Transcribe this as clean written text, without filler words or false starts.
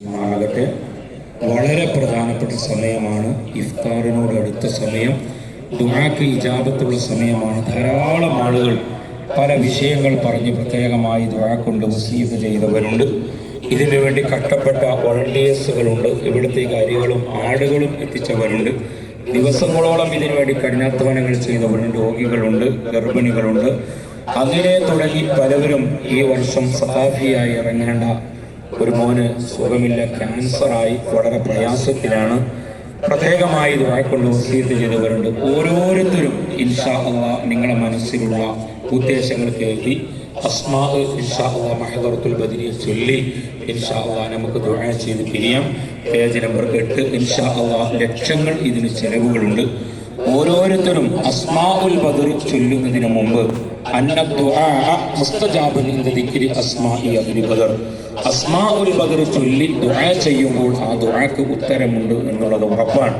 ആകട്ടെ വളരെ പ്രധാനപ്പെട്ട സമയമാണ്. ഇഫ്താറിനോട് അടുത്ത സമയം, ദുആക്ക് ഇജാബത്തുള്ള സമയമാണ്. ധാരാളം ആളുകൾ പല വിഷയങ്ങൾ പറഞ്ഞ് പ്രത്യേകമായി ദുആ കൊണ്ട് വസീയത്ത് ചെയ്തവരുണ്ട്. ഇതിനു വേണ്ടി കഷ്ടപ്പെട്ട വോളണ്ടിയേഴ്സുകളുണ്ട്. ഇവിടത്തേക്ക് അരികളും ആടുകളും എത്തിച്ചവരുണ്ട്. ദിവസങ്ങളോളം ഇതിനു വേണ്ടി കഠിനാധ്വാനങ്ങൾ ചെയ്തവരുണ്ട്. രോഗികളുണ്ട്, ഗർഭിണികളുണ്ട്. അങ്ങനെ തുടങ്ങി പലവരും ഈ വർഷം സഖാഫിയായി ഇറങ്ങേണ്ട ഒരു മോന് സുഖമില്ല, ക്യാൻസറായി വളരെ പ്രയാസത്തിലാണ്. പ്രത്യേകമായി ദുആ കൊണ്ട് വസീയത്ത് ചെയ്തവരുണ്ട്. ഓരോരുത്തരും ഇൻഷാ അല്ലാഹ് നിങ്ങളുടെ മനസ്സിലുള്ള ഉദ്ദേശങ്ങൾ കേൾക്കി അസ്മാ ഇൻഷാ അല്ലാഹ് മഹദറത്തുൽ ബദരിയ ചൊല്ലി ഇൻഷാ അല്ലാഹ് നമുക്ക് ദുആ ചെയ്ത് പിരിയാം. Page number 8. ഇൻഷാ അല്ലാഹ് ലക്ഷങ്ങൾ ഇതിന് ചെലവുകളുണ്ട്. ഓരോരുത്തരും അസ്മാഉൽ ബദർ ചൊല്ലുന്നതിന് മുമ്പ് അന്ന ദുആ മുസ്തജാബുൻ ഇൻദ ദിക്രി അസ്മാഇ അഹ്ലി ബദർ, അസ്മാഉൽ ബദർ ചൊല്ലി ദുആ ചെയ്യുമ്പോൾ ആ ദുആക്ക് ഉത്തരമുണ്ട് എന്നുള്ളത് ഉറപ്പാണ്.